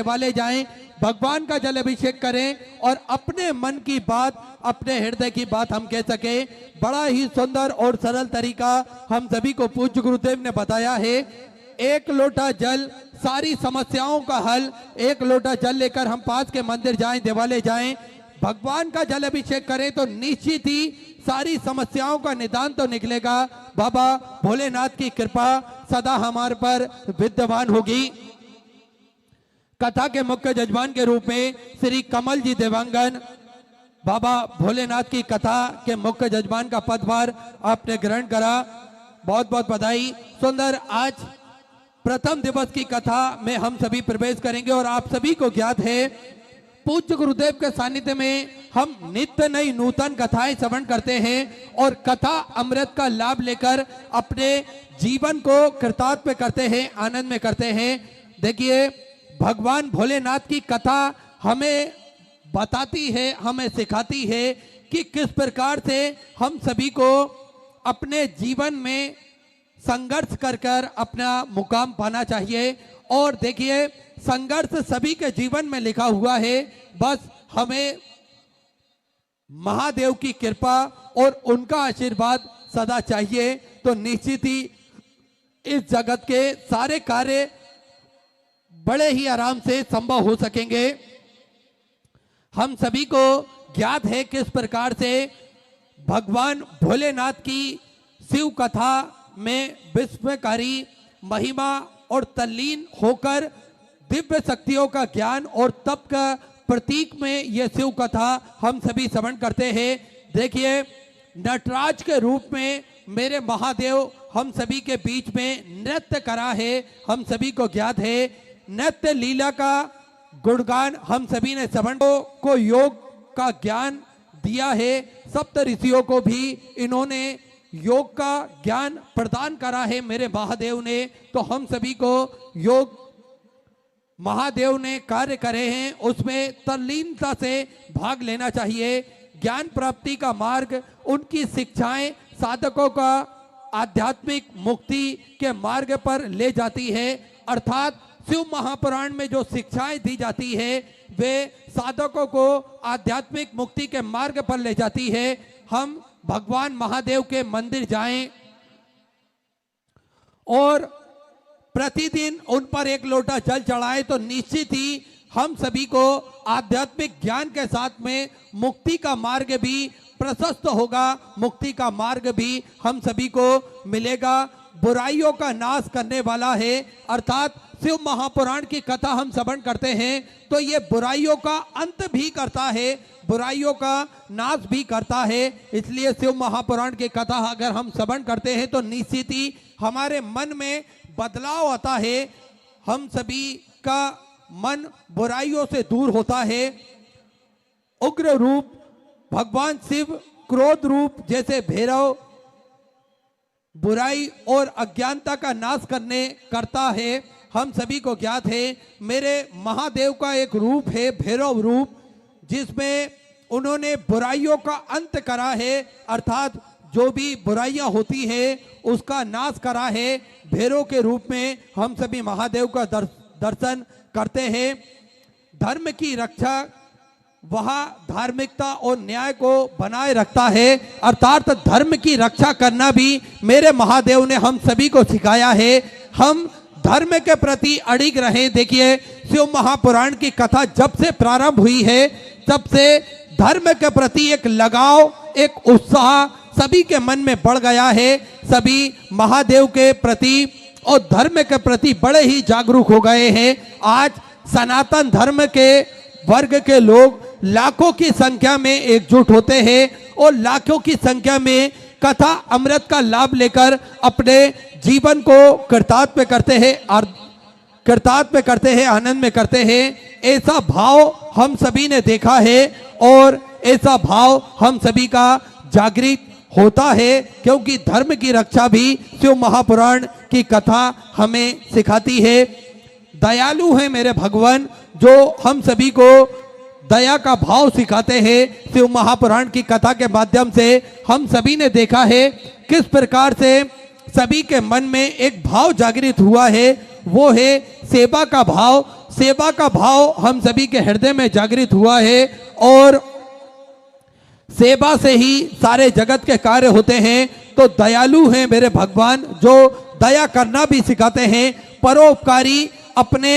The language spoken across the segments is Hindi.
दिवाले जाएं, भगवान का जल अभिषेक करें और अपने मन की बात, अपने हृदय की बात हम कह सके। बड़ा ही सुंदर और सरल तरीका हम सभी को पूज्य गुरुदेव ने बताया है। एक लोटा जल सारी समस्याओं का हल। एक लोटा जल लेकर हम पास के मंदिर जाएं, दिवाले जाएं, भगवान का जल अभिषेक करें तो निश्चित ही सारी समस्याओं का निदान तो निकलेगा। बाबा भोलेनाथ की कृपा सदा हमारे पर विद्यमान होगी। कथा के मुख्य जजमान के रूप में श्री कमल जी देवांगन, बाबा भोलेनाथ की कथा के मुख्य जजमान का पदभार आपने ग्रहण करा, बहुत बहुत बधाई। सुंदर आज प्रथम दिवस की कथा में हम सभी प्रवेश करेंगे और आप सभी को ज्ञात है पूज्य गुरुदेव के सानिध्य में हम नित्य नई नूतन कथाएं श्रवण करते हैं और कथा अमृत का लाभ लेकर अपने जीवन को कृतार्थ करते हैं, आनंद में करते हैं। देखिए भगवान भोलेनाथ की कथा हमें बताती है, हमें सिखाती है कि किस प्रकार से हम सभी को अपने जीवन में संघर्ष कर कर अपना मुकाम पाना चाहिए। और देखिए संघर्ष सभी के जीवन में लिखा हुआ है, बस हमें महादेव की कृपा और उनका आशीर्वाद सदा चाहिए तो निश्चित ही इस जगत के सारे कार्य बड़े ही आराम से संभव हो सकेंगे। हम सभी को ज्ञात है किस प्रकार से भगवान भोलेनाथ की शिव कथा में विस्मयकारी महिमा और तल्लीन होकर दिव्य शक्तियों का ज्ञान और तप का प्रतीक में यह शिव कथा हम सभी श्रवण करते हैं। देखिए नटराज के रूप में मेरे महादेव हम सभी के बीच में नृत्य करा है, हम सभी को ज्ञात है। नृत्य लीला का गुणगान हम सभी ने श्रवण को योग का ज्ञान दिया है। सप्त ऋषियों को भी इन्होंने योग का ज्ञान प्रदान करा है मेरे महादेव ने, तो हम सभी को योग महादेव ने कार्य करे हैं उसमें तल्लीनता से भाग लेना चाहिए। ज्ञान प्राप्ति का मार्ग, उनकी शिक्षाएं साधकों का आध्यात्मिक मुक्ति के मार्ग पर ले जाती है। अर्थात शिव महापुराण में जो शिक्षाएं दी जाती है वे साधकों को आध्यात्मिक मुक्ति के मार्ग पर ले जाती है। हम भगवान महादेव के मंदिर जाएं और प्रतिदिन उन पर एक लोटा जल चढ़ाएं तो निश्चित ही हम सभी को आध्यात्मिक ज्ञान के साथ में मुक्ति का मार्ग भी प्रशस्त होगा, मुक्ति का मार्ग भी हम सभी को मिलेगा। बुराइयों का नाश करने वाला है, अर्थात शिव महापुराण की कथा हम श्रवण करते हैं तो ये बुराइयों का अंत भी करता है, बुराइयों का नाश भी करता है। इसलिए शिव महापुराण की कथा अगर हम श्रवण करते हैं तो निश्चित ही हमारे मन में बदलाव आता है, हम सभी का मन बुराइयों से दूर होता है। उग्र रूप भगवान शिव, क्रोध रूप जैसे भैरव बुराई और अज्ञानता का नाश करता है, हम सभी को ज्ञात है। मेरे महादेव का एक रूप है भैरव रूप, जिसमें उन्होंने बुराइयों का अंत करा है, अर्थात जो भी बुराइयां होती है उसका नाश करा है। भैरव के रूप में हम सभी महादेव का दर्शन करते हैं। धर्म की रक्षा वह धार्मिकता और न्याय को बनाए रखता है, अर्थात धर्म की रक्षा करना भी मेरे महादेव ने हम सभी को सिखाया है। हम धर्म के प्रति अड़िग रहे। देखिए शिव महापुराण की कथा जब से प्रारंभ हुई है तब से धर्म के प्रति एक लगाव, एक उत्साह सभी के मन में बढ़ गया है। सभी महादेव के प्रति और धर्म के प्रति बड़े ही जागरूक हो गए हैं। आज सनातन धर्म के वर्ग के लोग लाखों की संख्या में एकजुट होते हैं और लाखों की संख्या में कथा अमृत का लाभ लेकर अपने जीवन को कृतार्थ करते हैं, आनंद में करते हैं। ऐसा भाव हम सभी ने देखा है और ऐसा भाव हम सभी का जागृत होता है, क्योंकि धर्म की रक्षा भी शिव महापुराण की कथा हमें सिखाती है। दयालु है मेरे भगवान, जो हम सभी को दया का भाव सिखाते हैं। शिव महापुराण की कथा के माध्यम से हम सभी ने देखा है किस प्रकार से सभी के मन में एक भाव जागृत हुआ है, वो है सेवा का भाव। सेवा का भाव हम सभी के हृदय में जागृत हुआ है और सेवा से ही सारे जगत के कार्य होते हैं। तो दयालु हैं मेरे भगवान, जो दया करना भी सिखाते हैं, परोपकारी अपने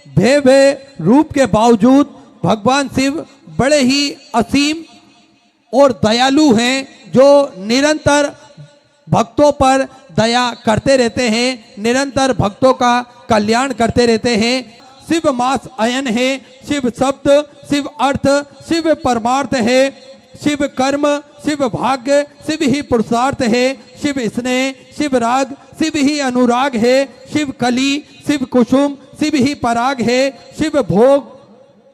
भय रूप के बावजूद भगवान शिव बड़े ही असीम और दयालु हैं, जो निरंतर भक्तों पर दया करते रहते हैं, निरंतर भक्तों का कल्याण करते रहते हैं। शिव मास अयन है, शिव शब्द, शिव अर्थ, शिव परमार्थ है, शिव कर्म, शिव भाग्य, शिव ही पुरुषार्थ है, शिव स्नेह, शिव राग, शिव ही अनुराग है, शिव कली, शिव कुसुम, शिव ही पराग है, शिव भोग,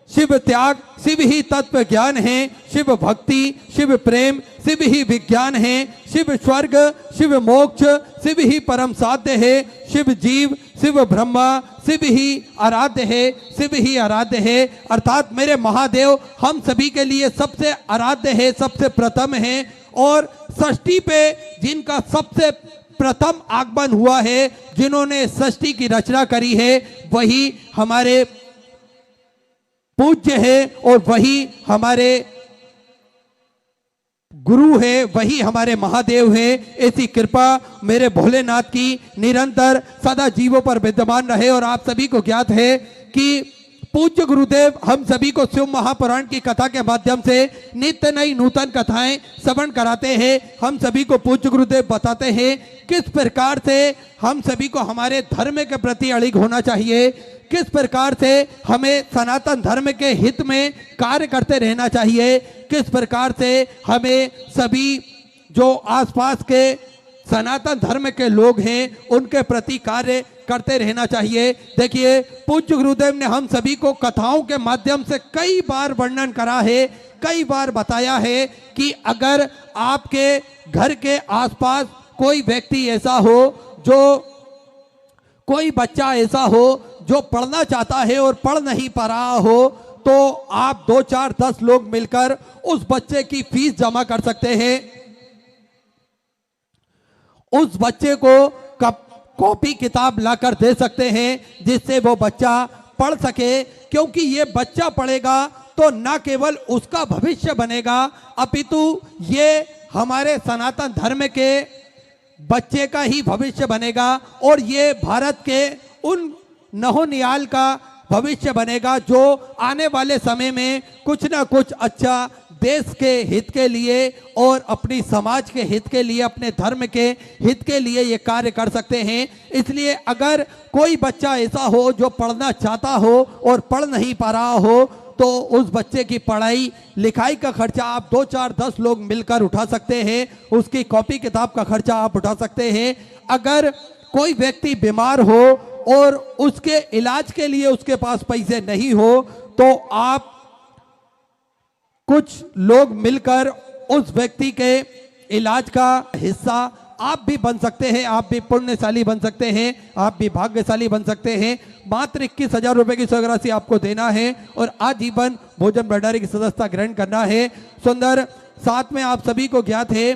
शिव त्याग, शिव ही तत्व ज्ञान है, शिव भक्ति, शिव प्रेम, शिव ही विज्ञान है, शिव स्वर्ग, शिव मोक्ष, शिव ही परम साध्य है, शिव जीव, शिव ब्रह्मा, शिव ही आराध्य है, शिव ही आराध्य है। अर्थात मेरे महादेव हम सभी के लिए सबसे आराध्य है, सबसे प्रथम है। और षष्ठी पे जिनका सबसे प्रथम आगमन हुआ है, जिन्होंने षष्ठी की रचना करी है, वही हमारे पूज्य है और वही हमारे गुरु है, वही हमारे महादेव है। ऐसी कृपा मेरे भोलेनाथ की निरंतर सदा जीवों पर विद्यमान रहे। और आप सभी को ज्ञात है कि पूज्य गुरुदेव हम सभी को शिव महापुराण की कथा के माध्यम से नित्य नई नूतन कथाएं श्रवण कराते हैं। हम सभी को पूज्य गुरुदेव बताते हैं किस प्रकार से हम सभी को हमारे धर्म के प्रति अड़िग होना चाहिए, किस प्रकार से हमें सनातन धर्म के हित में कार्य करते रहना चाहिए, किस प्रकार से हमें सभी जो आसपास के सनातन धर्म के लोग हैं उनके प्रति कार्य करते रहना चाहिए। देखिए पूज्य गुरुदेव ने हम सभी को कथाओं के माध्यम से कई बार वर्णन करा है, कई बार बताया है कि अगर आपके घर के आसपास कोई व्यक्ति ऐसा हो, जो कोई बच्चा ऐसा हो जो पढ़ना चाहता है और पढ़ नहीं पा रहा हो, तो आप 2, 4, 10 लोग मिलकर उस बच्चे की फीस जमा कर सकते हैं। उस बच्चे को कॉपी किताब लाकर दे सकते हैं, जिससे वो बच्चा पढ़ सके। क्योंकि ये बच्चा पढ़ेगा तो न केवल उसका भविष्य बनेगा, अपितु ये हमारे सनातन धर्म के बच्चे का ही भविष्य बनेगा और ये भारत के उन नहोनिहाल का भविष्य बनेगा, जो आने वाले समय में कुछ ना कुछ अच्छा देश के हित के लिए और अपनी समाज के हित के लिए, अपने धर्म के हित के लिए ये कार्य कर सकते हैं। इसलिए अगर कोई बच्चा ऐसा हो जो पढ़ना चाहता हो और पढ़ नहीं पा रहा हो, तो उस बच्चे की पढ़ाई लिखाई का खर्चा आप 2, 4, 10 लोग मिलकर उठा सकते हैं। उसकी कॉपी किताब का खर्चा आप उठा सकते हैं। अगर कोई व्यक्ति बीमार हो और उसके इलाज के लिए उसके पास पैसे नहीं हो, तो आप कुछ लोग मिलकर उस व्यक्ति के इलाज का हिस्सा आप भी बन सकते हैं, आप भी पुण्यशाली बन सकते हैं, आप भी भाग्यशाली बन सकते हैं। मात्र 21,000 रुपए की स्वर्गराशि आपको देना है और आजीवन भोजन भंडारी की सदस्यता ग्रहण करना है। सुंदर साथ में आप सभी को ज्ञात है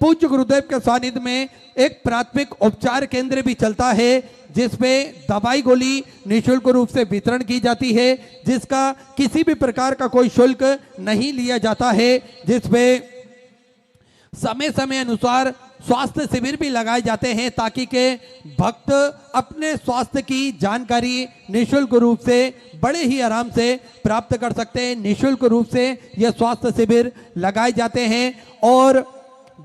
पूज्य गुरुदेव के सानिध्य में एक प्राथमिक उपचार केंद्र भी चलता है, जिसमें दवाई गोली निःशुल्क रूप से वितरण की जाती है, जिसका किसी भी प्रकार का कोई शुल्क नहीं लिया जाता है, जिसमें समय समय अनुसार स्वास्थ्य शिविर भी लगाए जाते हैं, ताकि के भक्त अपने स्वास्थ्य की जानकारी निःशुल्क रूप से बड़े ही आराम से प्राप्त कर सकते हैं। निःशुल्क रूप से यह स्वास्थ्य शिविर लगाए जाते हैं और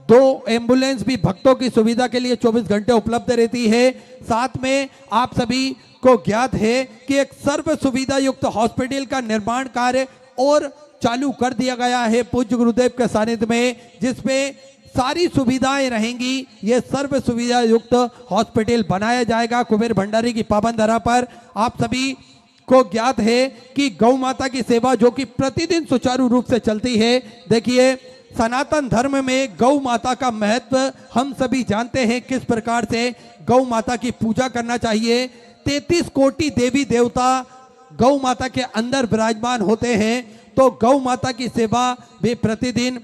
2 एम्बुलेंस भी भक्तों की सुविधा के लिए 24 घंटे उपलब्ध रहती है। साथ में आप सभी को ज्ञात है कि एक सर्व सुविधा युक्त हॉस्पिटल का निर्माण कार्य और चालू कर दिया गया है पूज्य गुरुदेव के सानिध्य में, जिसमें सारी सुविधाएं रहेंगी। यह सर्व सुविधा युक्त हॉस्पिटल बनाया जाएगा कुबेर भंडारी की पावन धरा पर। आप सभी को ज्ञात है कि गौ माता की सेवा जो कि प्रतिदिन सुचारू रूप से चलती है। देखिए सनातन धर्म में गौ माता का महत्व हम सभी जानते हैं, किस प्रकार से गौ माता की पूजा करना चाहिए। 33 कोटि देवी देवता गौ माता के अंदर विराजमान होते हैं, तो गौ माता की सेवा भी प्रतिदिन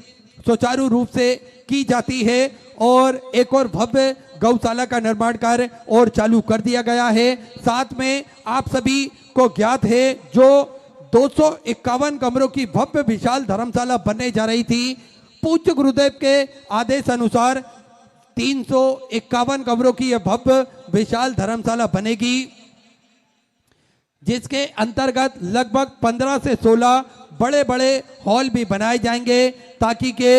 सुचारू रूप से की जाती है और एक और भव्य गौशाला का निर्माण कार्य और चालू कर दिया गया है। साथ में आप सभी को ज्ञात है, जो 251 कमरों की भव्य विशाल धर्मशाला बनने जा रही थी, पूज्य गुरुदेव के आदेश अनुसार 351 कमरों की यह भव्य विशाल धर्मशाला बनेगी, जिसके अंतर्गत लगभग 15 से 16 बड़े बड़े हॉल भी बनाए जाएंगे, ताकि के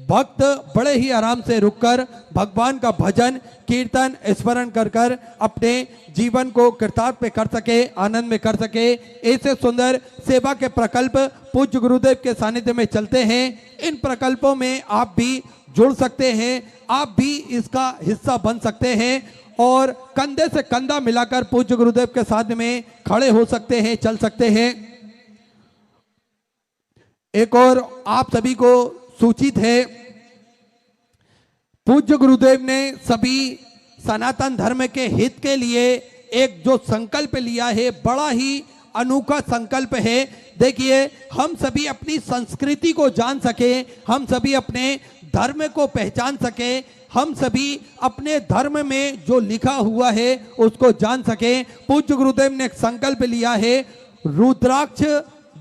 भक्त बड़े ही आराम से रुककर भगवान का भजन कीर्तन स्मरण कर कर अपने जीवन को कृतार्थ कर सके, आनंद में कर सके। ऐसे सुंदर सेवा के प्रकल्प पूज्य गुरुदेव के सानिध्य में चलते हैं। इन प्रकल्पों में आप भी जुड़ सकते हैं, आप भी इसका हिस्सा बन सकते हैं और कंधे से कंधा मिलाकर पूज्य गुरुदेव के साथ में खड़े हो सकते हैं, चल सकते हैं। एक और आप सभी को सूचित है, पूज्य गुरुदेव ने सभी सनातन धर्म के हित के लिए एक जो संकल्प लिया है, बड़ा ही अनोखा संकल्प है। देखिए, हम सभी अपनी संस्कृति को जान सके, हम सभी अपने धर्म को पहचान सके, हम सभी अपने धर्म में जो लिखा हुआ है उसको जान सके। पूज्य गुरुदेव ने एक संकल्प लिया है रुद्राक्ष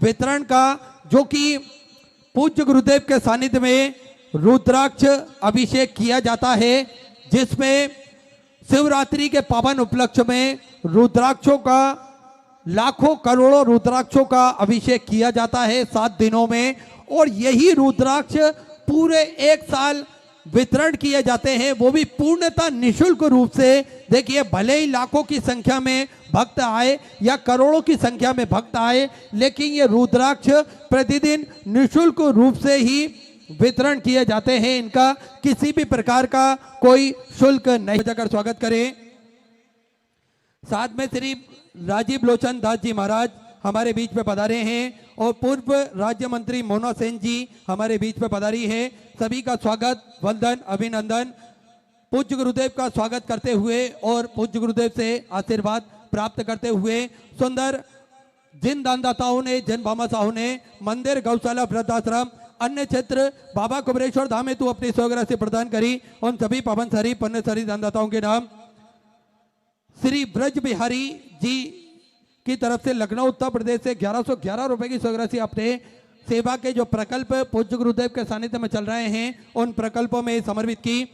वितरण का, जो कि पूज्य गुरुदेव के सानिध्य में रुद्राक्ष अभिषेक किया जाता है, जिसमें शिवरात्रि के पावन उपलक्ष्य में रुद्राक्षों का लाखों करोड़ों रुद्राक्षों का अभिषेक किया जाता है 7 दिनों में, और यही रुद्राक्ष पूरे 1 साल वितरण किए जाते हैं, वो भी पूर्णतः निशुल्क रूप से। देखिए, भले ही लाखों की संख्या में भक्त आए या करोड़ों की संख्या में भक्त आए, लेकिन ये रुद्राक्ष प्रतिदिन निशुल्क रूप से ही वितरण किए जाते हैं। इनका किसी भी प्रकार का कोई शुल्क नहीं जाकर स्वागत करें। साथ में श्री राजीव लोचन दास जी महाराज हमारे बीच में पधारे हैं और पूर्व राज्य मंत्री मोना सेन जी हमारे बीच में पधारी है। सभी का स्वागत, वंदन, अभिनंदन। पूज्य गुरुदेव का स्वागत करते हुए और पूज्य गुरुदेव से आशीर्वाद प्राप्त करते हुए सुंदर जिन दानदाताओं ने, जन भामा साहू ने मंदिर, गौशाला, वृद्धाश्रम, अन्य क्षेत्र बाबा कुबरेश्वर धाम हेतु अपनी स्वराशि प्रदान करी, उन सभी पावनसारी पुण्यसारी दानदाताओं के नाम श्री ब्रज बिहारी जी की तरफ से लखनऊ उत्तर प्रदेश से 1111 रुपए की स्वराशि अपने सेवा के जो प्रकल्प पूज्य गुरुदेव के सानिध्य में चल रहे हैं उन प्रकल्पों में समर्पित की।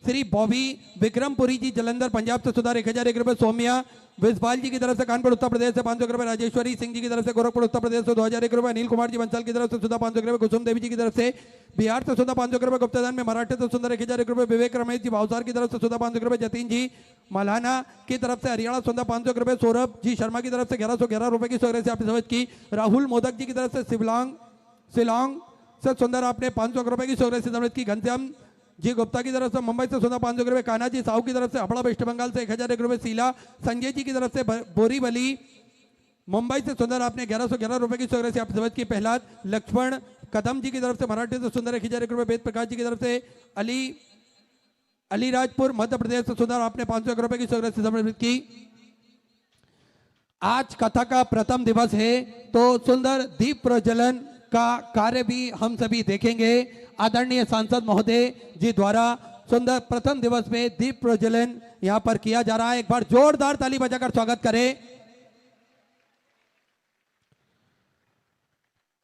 श्री बॉबी विक्रमपुरी जी जलंधर पंजाब से सुधार 1001 रुपए, सौम्या विजपाल जी की तरफ से कानपुर उत्तर प्रदेश से 500 रुपए, राजेश्वरी सिंह जी की तरफ से गोरखपुर उत्तर प्रदेश से 2001 रुपए, अनिल कुमार जी बंसल की तरफ से सुधा 500 रुपए, कुसुम देवी जी की तरफ से बिहार से सुधा 500 रुपए, गुप्तादान में मराठे से सुंदर 1001 रुपए, विवेक रमेश जी भावसार की तरफ से सुधा 500 रुपए, जतीन जी मलाना की तरफ से हरियाणा सुधा 500 रुपए, सौरभ जी शर्मा की तरफ से 1111 रुपए की स्वराशि आपने समझ की। राहुल मोदक जी की तरफ से शिलांग से सुंदर आपने 500 रुपए की स्वराशि समझ की। घनश्याम जी गुप्ता की तरफ से मुंबई से सुधा 500 रुपए, कान्हा जी साहू की तरफ से हपड़ा वेस्ट बंगाल से 1001 रुपए, शीला संजय जी की तरफ से बोरीवली मुंबई से सुंदर आपने 1111 रुपए की स्वराशि आप समझ की। प्रहलाद लक्ष्मण कदम जी की तरफ से मराठी से सुंदर 1001 रुपए, वेद प्रकाश जी की तरफ से अलीराजपुर मध्य प्रदेश से सुंदर आपने 500 रुपए की स्वराशि समर्पित की। आज कथा का प्रथम दिवस है, तो सुंदर दीप प्रज्वलन का कार्य भी हम सभी देखेंगे। आदरणीय सांसद महोदय जी द्वारा सुंदर प्रथम दिवस में दीप प्रज्वलन यहां पर किया जा रहा है। एक बार जोरदार ताली बजाकर स्वागत करें।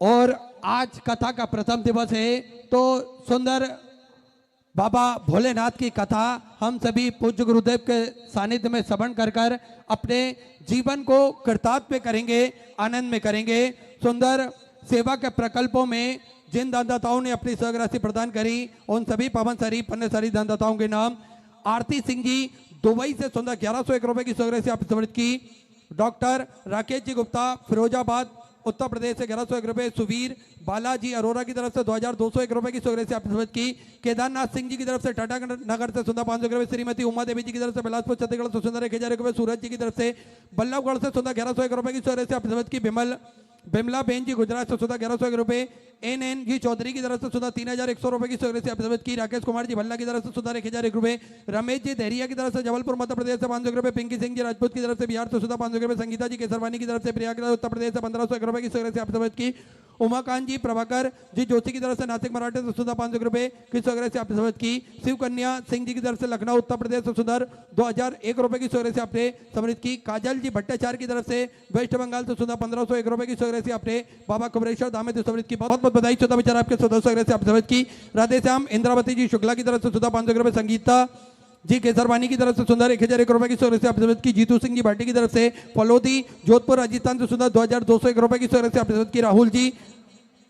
और आज कथा का प्रथम दिवस है, तो सुंदर बाबा भोलेनाथ की कथा हम सभी पूज्य गुरुदेव के सानिध्य में श्रवण कर कर अपने जीवन को कृतार्थ करेंगे, आनंद में करेंगे। सुंदर सेवा के प्रकल्पों में जिन दानदाताओं ने अपनी स्वराशि प्रदान करी उन सभी पावनसारी पुण्यसारी दानदाताओं के नाम आरती सिंह जी दुबई से सुंदर 1101 रुपए की स्वराशि आपने समर्पित की। डॉक्टर राकेश जी गुप्ता फिरोजाबाद उत्तर प्रदेश से 1101 रुपए, सुवीर बालाजी अरोरा की तरफ से 2201 रुपए की स्वराशि आपने समर्पित की। केदारनाथ सिंह जी की तरफ से टाटा नगर से सुंदर 500 रुपए, श्रीमती उमा देवी जी की तरफ से बिलासपुर छत्तीसगढ़ से सुंदर 1000 रुपए, सूरज जी की तरफ से बल्लभगढ़ से सुंदर 1101 रुपए की स्वराशि आपने समर्पित की। बिमला बेन जी गुजरात से सुधा 1101 रुपए, एन जी चौधरी की तरफ से सुधा 3100 रुपए की सहूलियत से अभिसमित की। राकेश कुमार जी भल्ला की तरफ से सुधा 1001 रुपए। रमेश जी देहरिया की तरफ से जबलपुर मध्य प्रदेश से 500 रुपए। पिंकी सिंह जी राजपूत की तरफ से बिहार से सुधा 500 रुपए। संगीता जी केसरवानी की तरफ से प्रयागराज उत्तर प्रदेश से 1501 रुपए की सहूलियत से अभिसमित की। उमाकांत जी प्रभाकर जी जोशी की तरफ से नासिक मराठे से सुधा 500 रुपए की सहूलियत से अभिसमित की। शिव कन्या सिंह जी की तरफ से लखनऊ उत्तर प्रदेश से सुधा 2001 रुपए की सहूलियत से आपने सम्मिलित की। काजल जी भट्टाचार्य की तरफ से वेस्ट बंगाल से सुधा 1501 रुपए की सहूलियत से आपने बाबा कुबरेश्वर धाम में सम्मिलित की। बहुत बहुत बधाई। चौथा विचार आपके 1400 से अभिसमित की। राधेश्याम इंद्रावती जी शुक्ला की तरफ से सुधा 500 रुपए। संगीता जी केसरवानी की तरफ से सुंदर 1001 रुपए की सहूलियत से अभिसमित की। जीतू सिंह जी भाटी की तरफ से फलोदी जोधपुर राजस्थान से सुंदर 2201 रुपए की सहूलियत से अभिसमित की। राहुल जी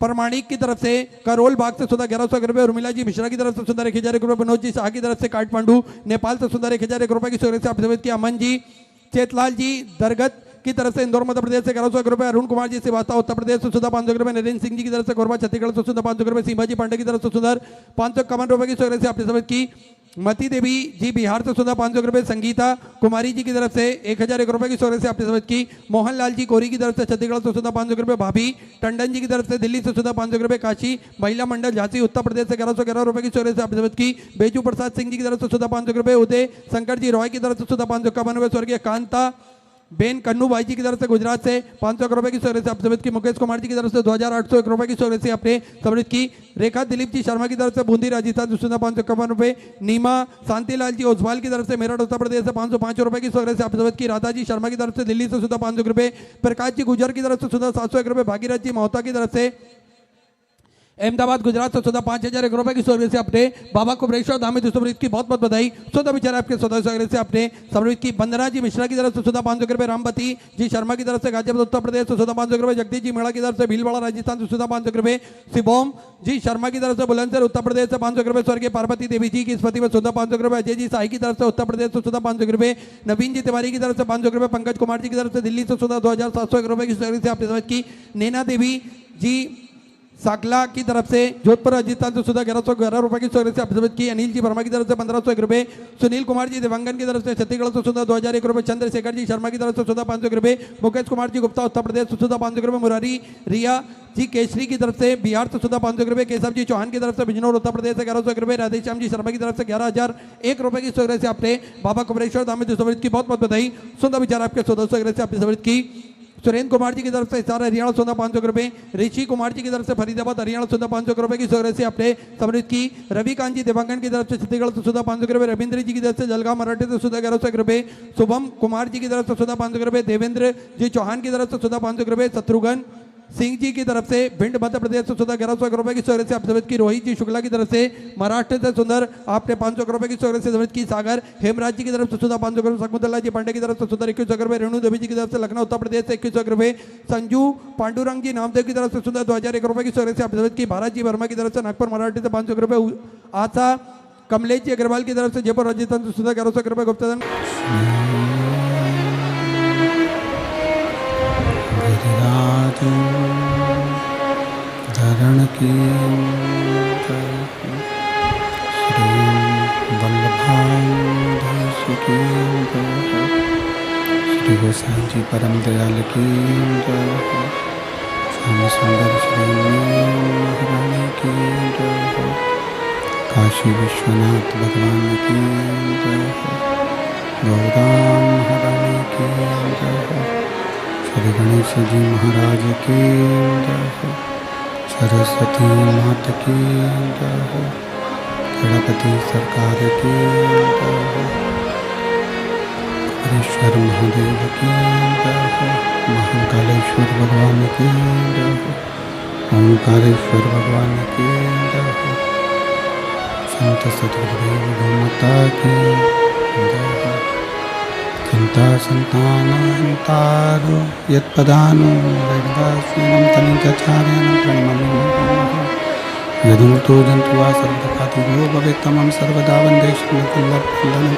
परमाणिक की तरफ से करोल बाग से सुधा 1101 रुपए। उर्मिला जी मिश्रा की तरफ से सुंदर 1001 रुपए। मनोज जी शाह की तरफ से काठमांडू नेपाल से सुंदर 1001 रुपए की सहूलियत से अभिसमित की। अमन जी चेतलाल जी दरगत की तरफ से इंदौर मध्य प्रदेश से 1101 रुपए। अरुण कुमार जी श्रीवास्तव उत्तर प्रदेश से सुधा 500 रुपए। नरेंद्र सिंह जी की तरफ से कोरबा छत्तीसगढ़ से सुधा 500 रुपए। सीमा जी पांडे की तरफ से सुधा 551 रुपए की सहूलियत से अभिसमित की। मती देवी जी बिहार से सुधा 500 रुपए। संगीता कुमारी जी की तरफ से 1001 रुपए की सहूलियत से अभिसमित की। मोहनलाल जी कोरी की तरफ से छत्तीसगढ़ से सुधा 500 रुपए। भाभी टंडन जी की तरफ से दिल्ली से सुधा 500 रुपए। काशी महिला मंडल झांसी उत्तर प्रदेश से 1111 रुपए की सहूलियत से अभिसमित की। बेजू प्रसाद सिंह जी की तरफ से सुधा 500 रुपए। उदय शंकर जी रॉय की तरफ से सुधा 551 रुपए। स्वर्गीय कांता बेन कन्नू भाई जी की तरफ से गुजरात से 500 रुपए की सहूलियत से अभिसमित की। मुकेश कुमार जी की तरफ से 2801 रुपए की सहूलियत से अपने सम्मिलित की। रेखा दिलीप जी शर्मा की तरफ से बूंदी राजस्थान से सुधा 551 रुपए। नीमा शांतिलाल जी ओसवाल की तरफ से मेरठ उत्तर प्रदेश से 505 रुपए की सहूलियत से अभिसमित की। राधा जी शर्मा की तरफ से दिल्ली से सुधा 500 रुपए। प्रकाश जी गुजर की तरफ से सुधा 701 रुपए। भागीरथ जी मोहता की तरफ से अहमदाबाद गुजरात से सुधा 5001 रुपए की सहूलियत से अपने बाबा कुबरेश्वर धाम में सम्मिलित की। बहुत बहुत बधाई। स्वतः विचार आपके 1400 से अपने सम्मिलित की। वंदना जी मिश्रा की तरफ से सुधा 500 रुपए। रामपति जी शर्मा की तरफ से गाजीपुर उत्तर प्रदेश से सुधा 500 रुपए। जगदीश जी मेड़ा की तरफ से भीलवाड़ा राजस्थान से सुधा 500 रुपए। शिवोम जी शर्मा की तरफ से बुलंदशहर उत्तर प्रदेश से 500 रुपए। स्वर्गीय पार्वती देवी जी की स्मृति में सुधा 500 रुपए। अजय जी साई की तरफ से उत्तर प्रदेश से सुधा 500 रुपए। नवीन जी तिवारी की तरफ से 500 रुपए। पंकज कुमार जी की तरफ से दिल्ली से सुधा 2701 रुपए की सहूलियत से आपने समझ की। नैना देवी जी साकला की तरफ से जोधपुर राजस्थान से सुधा 1111 रुपए की सहूलियत से अभिसमित की। अनिल जी वर्मा की तरफ से 1501 रुपए। सुनील कुमार जी देवांगन की तरफ से छत्तीसगढ़ से सुधा 2001 रुपए। चंद्रशेखर जी शर्मा की तरफ से सुधा 500 रुपए। मुकेश कुमार जी गुप्ता उत्तर प्रदेश से सुधा 500 रुपए। मुरारी रिया जी केसरी की तरफ से बिहार से सुधा 500 रुपए। केशव जी चौहान की तरफ से बिजनौर उत्तर प्रदेश से 1101 रुपए। राधेश्याम जी शर्मा की तरफ से 11,001 रुपए की सहूलियत से आपने बाबा कुबरेश्वर धाम में सम्मिलित की। बहुत बहुत बधाई। सुंदर विचार आपके 1400 से आपने सम्मिलित की। सुरेंद्र कुमार जी की तरफ से हिसार हरियाणा सुधा 500 रुपए। ऋषि कुमार जी की तरफ से फरीदाबाद हरियाणा सुधा 500 रुपए की सहूलियत से आपने सम्मिलित की। रविकांत जी देवांगन की तरफ से छत्तीसगढ़ से सुधा 500 रुपए। रविंद्र जी की तरफ से जलगांव मराठी से सुधा 1101 रुपए। शुभम कुमार जी की तरफ से सुधा 500 रुपए। देवेंद्र जी चौहान की तरफ से सुधा 500 रुपए। शत्रुघ्न सिंह जी की तरफ से भिंड मध्य प्रदेश से सुधा 1101 रुपए की सहूलियत से अभिसमित की। रोहित जी शुक्ला की तरफ से महाराष्ट्र से सुंदर आपने 500 रुपए की सहूलियत से सम्मिलित की। सागर हेमराज जी की तरफ से सुधा 500 रुपए। शकुंतला जी पांडे की तरफ से सुधा 21 रुपए। रेणु देवी जी की तरफ से लखनऊ उत्तर प्रदेश से 21 रुपए। संजू पांडुरंग जी नामदेव की तरफ से सुधा 2001 रुपए की सहूलियत से अभिसमित की। भारत जी वर्मा की तरफ से नागपुर मराठी से 500 रुपए। आशा कमलेश जी अग्रवाल की तरफ से जयपुर राजस्थान से सुधा 1101 रुपए। गुप्ता धरण की श्री वल्लभाधीश की श्री गोसाई जी परम दयाल की श्याम सुंदर श्री महारानी की काशी विश्वनाथ भगवान की गौराम महारानी की श्री गणेश जी महाराज की सरस्वती माता की गणपति सरकार की कुबरेश्वर महादेव की महाकालेश्वर भगवान की ओंकारेश्वर भगवान की संत सतगुरुदेव गोमाता की चिंता संतानहंतारो यत्पदानो वेदवास्यनं तनिजाचार्यानं प्रणमामि यदुतो जन्तुवा सर्वखातिरो भवेत् तमं सर्वदा वन्दे श्रीमद्वल्लभवन्दनं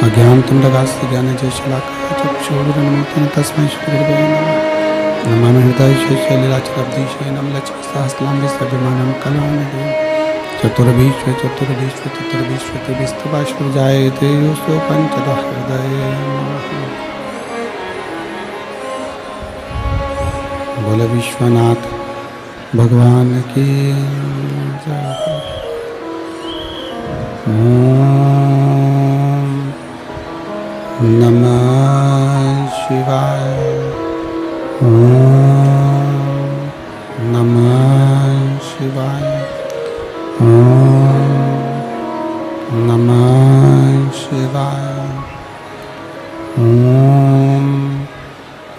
अज्ञानं दगास्य ज्ञानजयशलाकया चक्षुरुन्मिलितं तस्मै श्रीगुरवे नमः नमामि हृदयशेषलीलाचलब्धीशयनं लक्ष्मीसहस्रनाम विसर्जमानं कलानिधिं चतुर्भीष्व तेभिस्तवाश्व जायते योऽसो पञ्चदः हृदये बोले विश्वनाथ भगवान की जय। ओम नमः शिवाय। ओम नमः शिवाय। ओम नमः शिवाय। ओम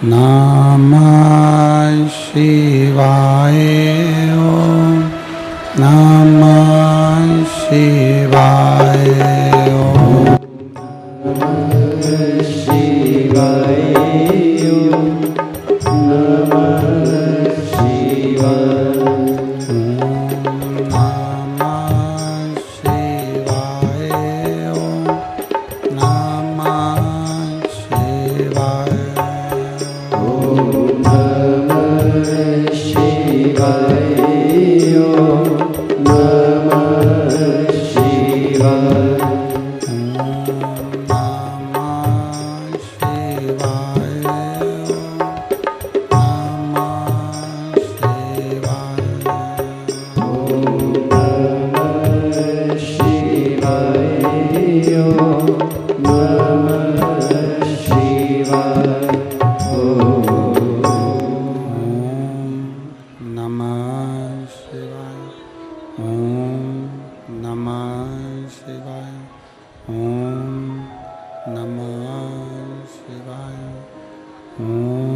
नमः शिवाय। ओम नमः शिवाय। ओम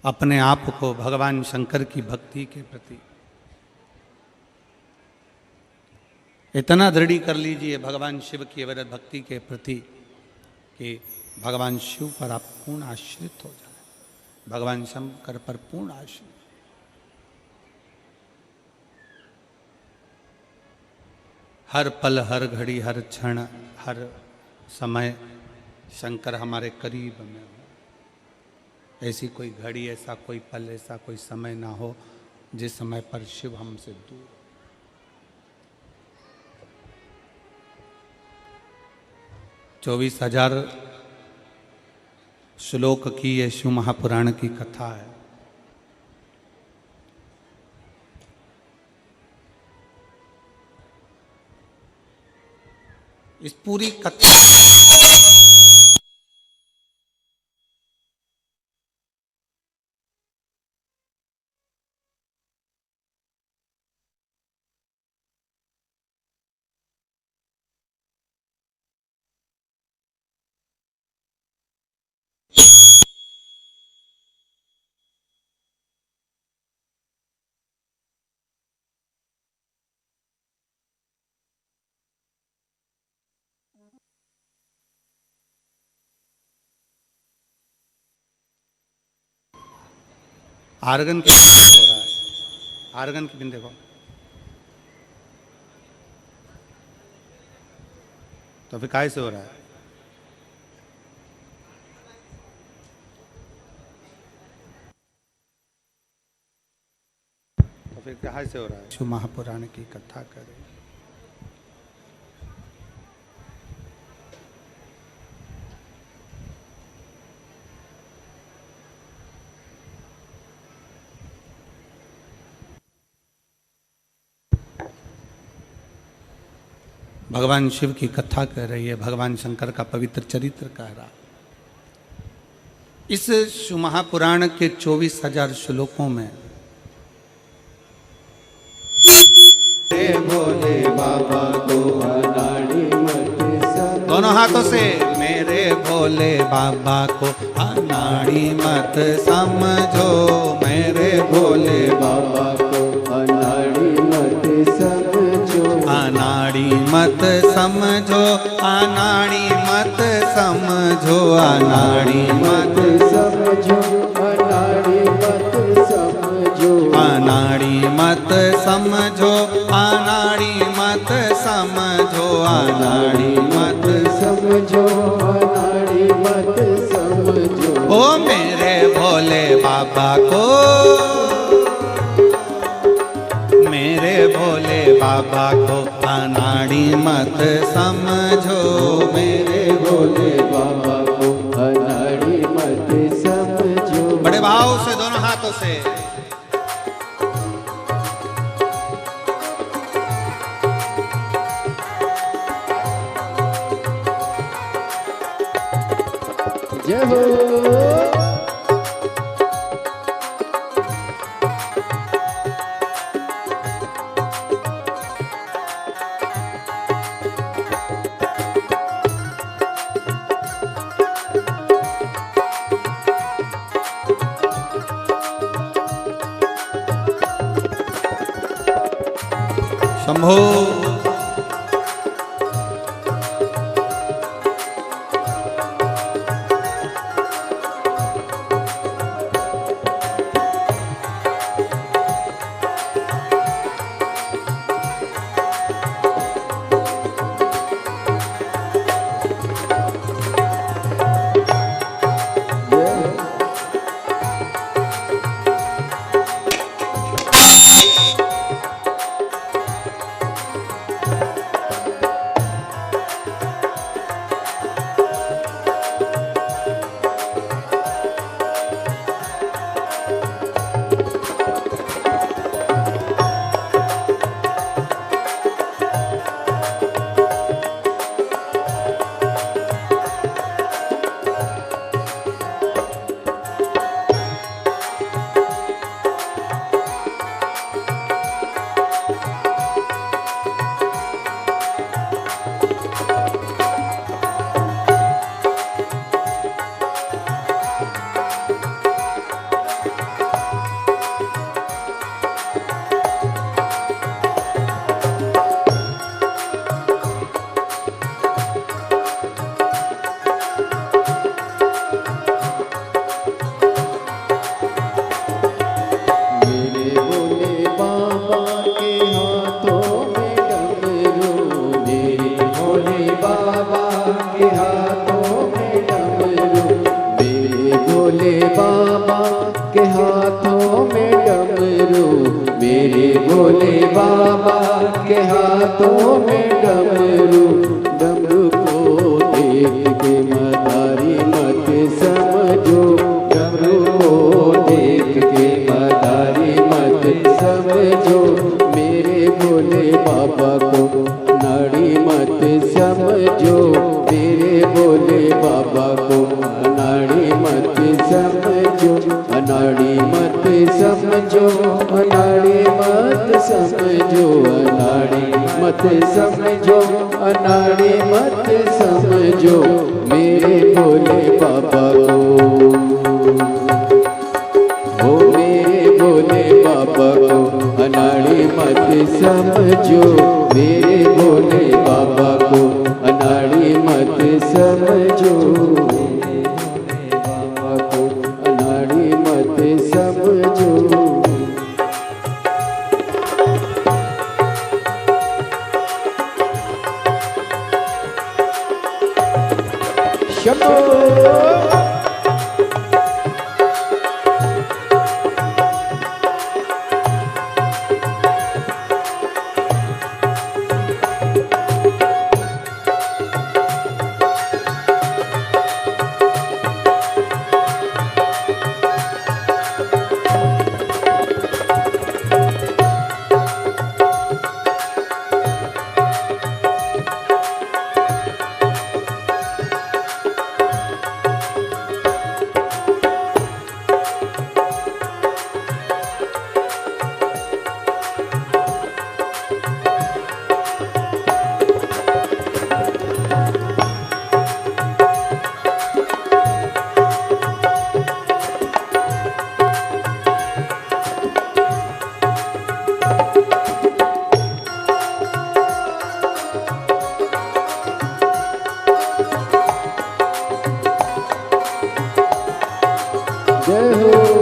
अपने आप को भगवान शंकर की भक्ति के प्रति इतना दृढ़ कर लीजिए, भगवान शिव की अविरत भक्ति के प्रति, कि भगवान शिव पर आप पूर्ण आश्रित हो जाए, भगवान शंकर पर पूर्ण आश्रित। हर पल, हर घड़ी, हर क्षण, हर समय शंकर हमारे करीब में हो। ऐसी कोई घड़ी, ऐसा कोई पल, ऐसा कोई समय ना हो जिस समय पर शिव हमसे दूर। 24,000 श्लोक की ये शिव महापुराण की कथा है। इस पूरी कथा आर्गन की हो रहा है, आर्गन की पिन देखो। तो फिर काय से हो रहा है? तो फिर कहाँ से हो रहा है? शिव महापुराण की कथा करें। भगवान शिव की कथा कर रही है, भगवान शंकर का पवित्र चरित्र कह रहा। इस शिव महापुराण के 24,000 श्लोकों में भोले बाबा को अनाड़ी मत, दोनों हाथों से मेरे भोले बाबा को अनाड़ी मत समझो, मेरे भोले बाबा को अनाड़ी मत समझो, अनाड़ी मत समझो, अनाड़ी मत समझो, अनाड़ी मत समझो, अनाड़ी मत समझो, अनाड़ी मत समझो, अनाड़ी मत समझो, अनाड़ी मत समझो, अनाड़ी मत समझो। ओ मेरे भोले बाबा को, मेरे भोले बाबा को अनाड़ी मत समझो, मेरे भोले बाबा को अनाड़ी मत समझो। बड़े भाव से दोनों हाथों से जय हो। शंभो। समझो। शंभो जय हो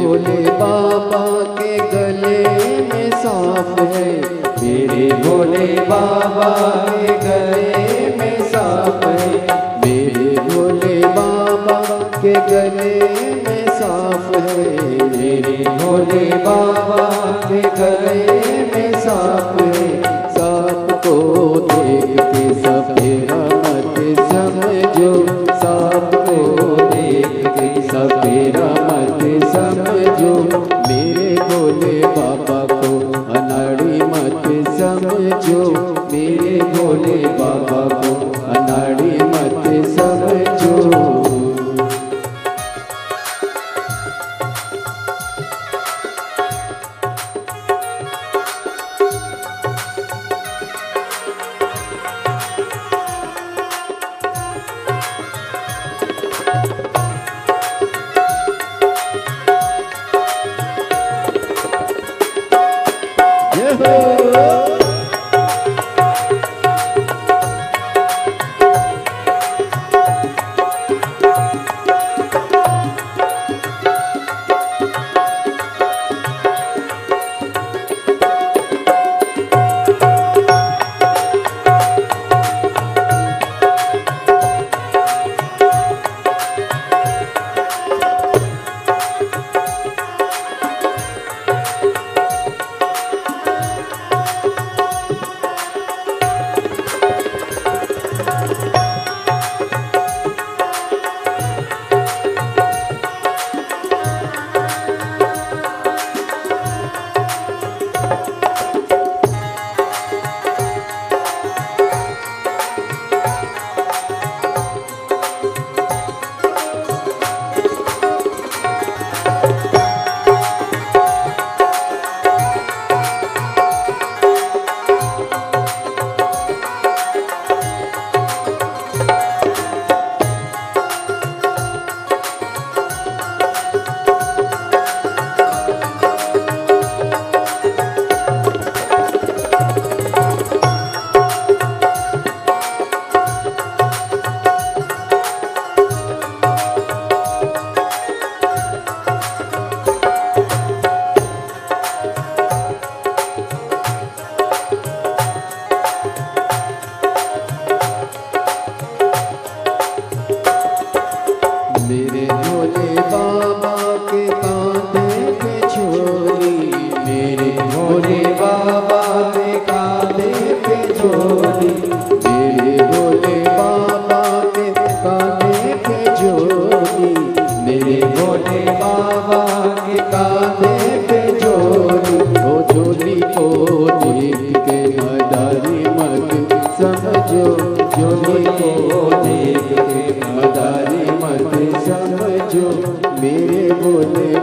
भोले बाबा के गले में सांप है, मेरे भोले बाबा के गले में सांप है, मेरे भोले बाबा के गले में सांप है, मेरे भोले बाबा के गले में सांप है। सांप को देख के सपेरा मत समझो, सांप को देख के सपेरा मत समझो, मेरे भोले बाबा को अनाड़ी मत समझो, मेरे भोले बाबा को अनाड़ी मत समझो।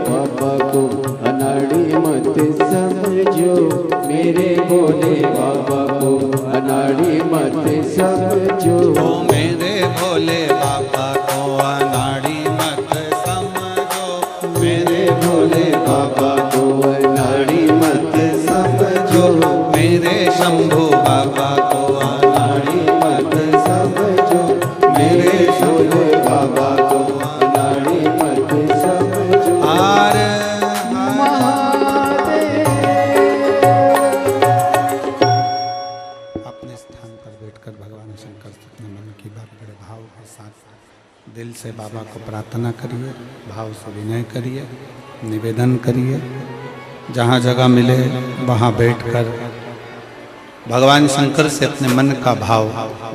बाबा को अनाड़ी मत समझो, मेरे भोले बाबा को अनाड़ी मत समझो। ओ मेरे भोले बाबा को अनाड़ी मत समझो, मेरे भोले बाबा को अनाड़ी मत समझो, मेरे शंभू बाबा को अनाड़ी मत समझो, मेरे भोले बाबा को अनाड़ी मत समझो। हार अपने स्थान पर बैठकर भगवान शंकर से अपने मन की बात बड़े भाव के साथ दिल से बाबा को प्रार्थना करिए, भाव से विनय करिए, निवेदन करिए। जहाँ जगह मिले वहाँ बैठकर भगवान शंकर से अपने मन का भाव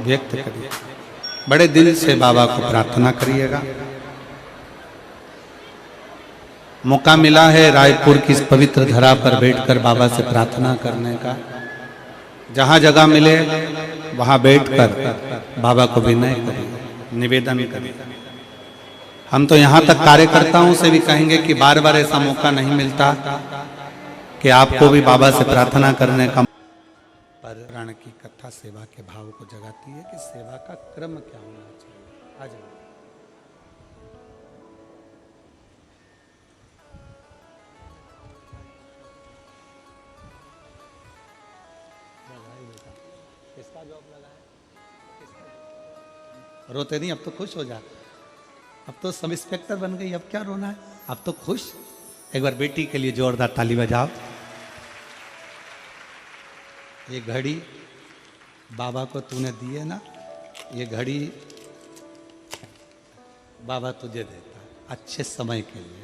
व्यक्त करिए, बड़े दिल से बाबा को प्रार्थना करिएगा। मौका मिला है रायपुर की इस पवित्र धरा पर बैठकर बाबा से प्रार्थना करने का। जहाँ जगह मिले वहाँ बैठकर बाबा को विनय करिए, निवेदन करिए। हम तो यहाँ तक कार्यकर्ताओं से भी कहेंगे कि बार बार ऐसा मौका नहीं मिलता कि आपको भी बाबा से प्रार्थना करने का। पर प्राण की कथा सेवा के भाव को जगाती है कि सेवा का क्रम क्या होना चाहिए। आज रोते नहीं, अब तो खुश हो जा। अब तो सब इंस्पेक्टर बन गई, अब क्या रोना है, अब तो खुश। एक बार बेटी के लिए जोरदार ताली बजाओ। ये घड़ी बाबा को तूने दी है ना, ये घड़ी बाबा तुझे देता है अच्छे समय के लिए।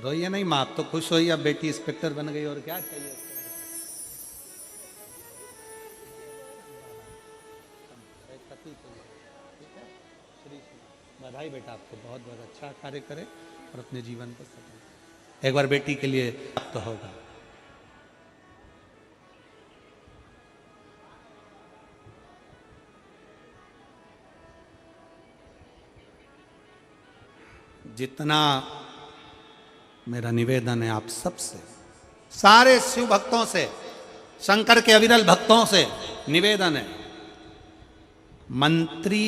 रोइए नहीं माँ, आप तो खुश होइए, अब बेटी इंस्पेक्टर बन गई, और क्या चाहिए। बधाई बेटा, आपको बहुत बहुत अच्छा कार्य करे और अपने जीवन को सफल। एक बार बेटी के लिए तो होगा। जितना मेरा निवेदन है आप सबसे, सारे शिव भक्तों से, शंकर के अविरल भक्तों से निवेदन है, मंत्री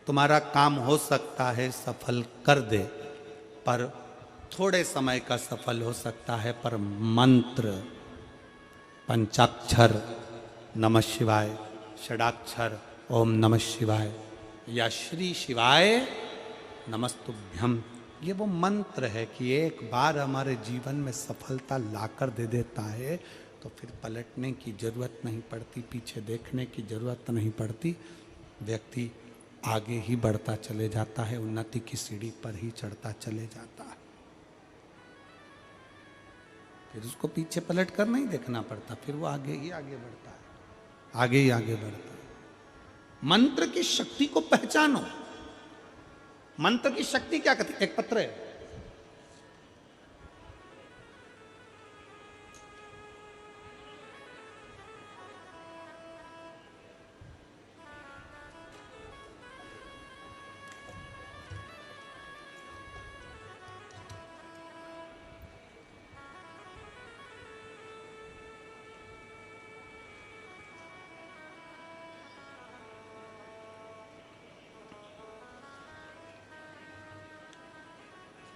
तुम्हारा काम हो सकता है सफल कर दे, पर थोड़े समय का सफल हो सकता है, पर मंत्र पंचाक्षर नमः शिवाय, षडाक्षर ओम नमः शिवाय या श्री शिवाय नमस्तुभ्यम, ये वो मंत्र है कि एक बार हमारे जीवन में सफलता लाकर दे देता है तो फिर पलटने की जरूरत नहीं पड़ती, पीछे देखने की जरूरत नहीं पड़ती। व्यक्ति आगे ही बढ़ता चले जाता है, उन्नति की सीढ़ी पर ही चढ़ता चले जाता है। फिर उसको पीछे पलट कर नहीं देखना पड़ता, फिर वो आगे ही आगे बढ़ता है, आगे ही आगे बढ़ता है। मंत्र की शक्ति को पहचानो। मंत्र की शक्ति क्या कहती है? एक पत्र है,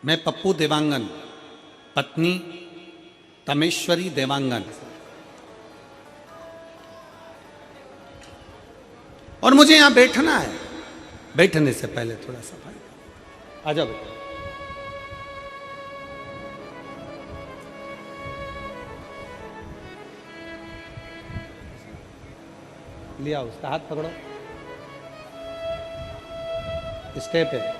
मैं पप्पू देवांगन, पत्नी तमेश्वरी देवांगन, और मुझे यहां बैठना है। बैठने से पहले थोड़ा सफाई आ जाओ बेटा। लिया उसका हाथ पकड़ो, स्टेप है,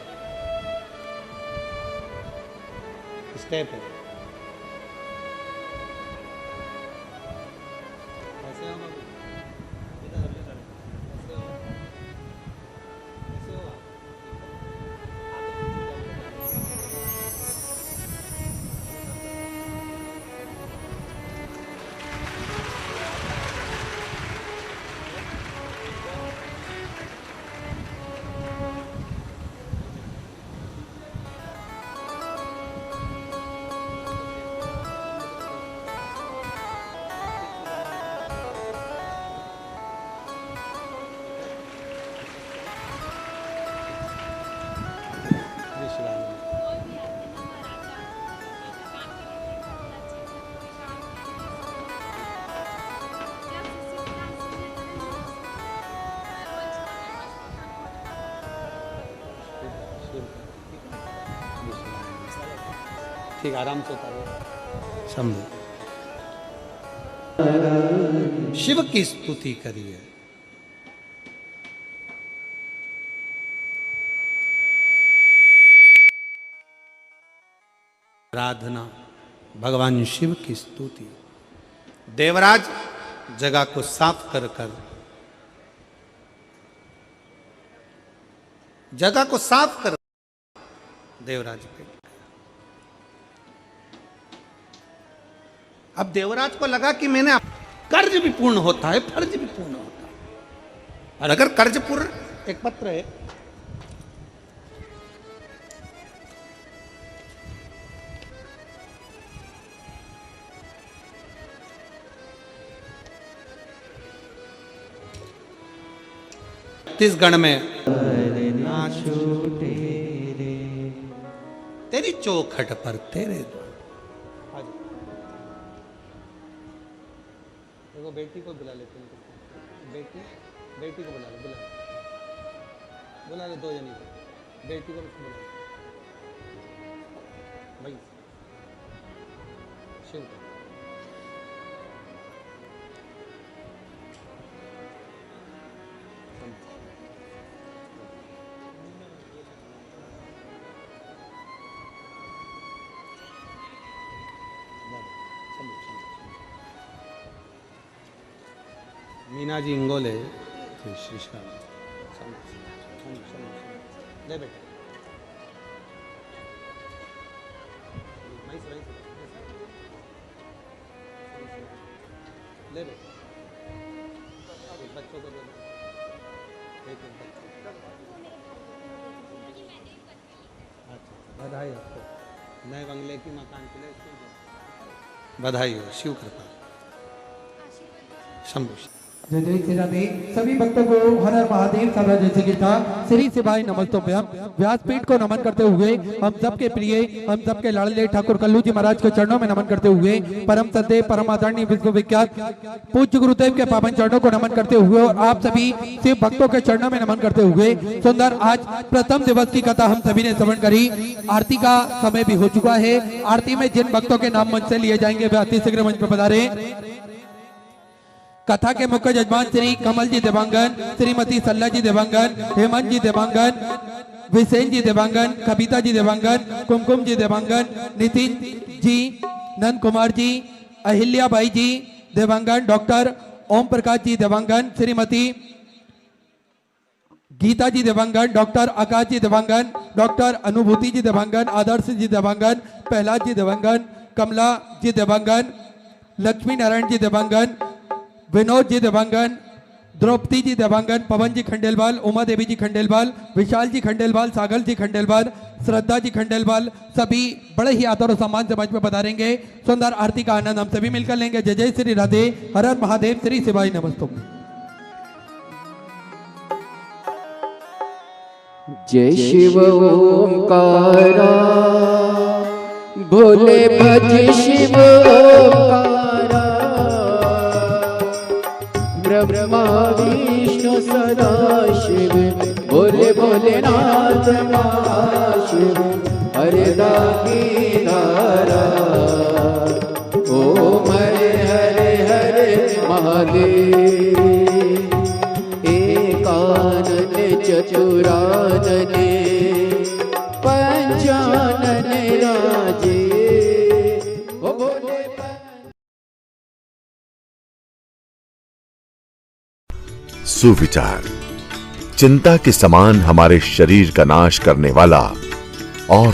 स्टेप है। ऐसे हो बाबू, इधर अपने खड़े, ऐसे हो, ऐसे हो आप। ठीक, आराम से उतारो। शंभु। शिव की स्तुति करिए। आराधना, भगवान शिव की स्तुति। देवराज जगह को साफ कर कर, जगह को साफ कर देवराज पे। अब देवराज को लगा कि मैंने कर्ज भी पूर्ण होता है, फर्ज भी पूर्ण होता है। और अगर कर्ज पूर्ण, एक पत्र है, छत्तीसगढ़ में तेरी चौखट पर तेरे देखो, बेटी को बुला लेते हैं। बेटी को बुला ले 2 जनी को, बेटी को बुला भाई शिव। मीना जी इंगोले, श्री श्याम ले बेटा, ले बेटा, बच्चों को दे दो। अच्छा, बधाई आपको नए बंगले की मकान के लिए बधाई हो। शिव कृपा। शंभु। जय जय श्री राधे। सभी भक्तों को हर हर महादेव सर्व जैसे गीता श्री शिवाय नमस्तोभ्यम। व्यासपीठ को नमन करते हुए हम सबके प्रिय, हम सबके लाडले ठाकुर कल्लू जी महाराज के चरणों में नमन करते हुए परम सदैव परम आदरणीय विश्वविख्यात पूज्य गुरुदेव के पावन चरणों को नमन करते हुए और आप सभी शिव भक्तों के चरणों में नमन करते हुए सुंदर आज प्रथम दिवस की कथा हम सभी ने श्रवण करी। आरती का समय भी हो चुका है। आरती में जिन भक्तों के नाम मंच से लिए जाएंगे वे अति शीघ्र मंच पर पधारे। कथा के मुख्य जजमान श्री कमल जी देवांगन, श्रीमती सल्ला जी देवांगन, हेमंत जी देवांगन, विसेन जी देवांगन, कविता जी देवांगन, कुमकुम जी देवांगन, नितिन जी, नंद कुमार जी, अहिल्याबाई जी देवांगन, डॉक्टर ओम प्रकाश जी देवांगन, श्रीमती गीता जी देवांगन, डॉक्टर आकाश जी देवांगन, डॉक्टर अनुभूति जी देवांगन, आदर्श जी देवांगन, प्रहलाद जी देवांगन, कमला जी देवांगन, लक्ष्मी नारायण जी देवांगन, विनोद जी देवांगन, द्रौपदी जी देवांगन, पवन जी खंडेलवाल, उमा देवी जी खंडेलवाल, विशाल जी खंडेलवाल, सागर जी खंडेलवाल, श्रद्धा जी खंडेलवाल, सभी बड़े ही आदर और सम्मान से मंच में पधारेंगे। सुंदर आरती का आनंद हम सभी मिलकर लेंगे। जय जय श्री राधे। हर हर महादेव। श्री शिवाय नमस्तुभ्यं। जय शिव ओंकारा, भोले भज शिव ओंकारा, ब्रह्मा विष्णु सदा शिव, भोले भोलेनाथ महाशिव, हरे रागी धारा, ओम हरे हरे हरे महादेव, एकानन चतुरानने, पंचानन राजे, ओ भोले। सुविचार चिंता के समान हमारे शरीर का नाश करने वाला और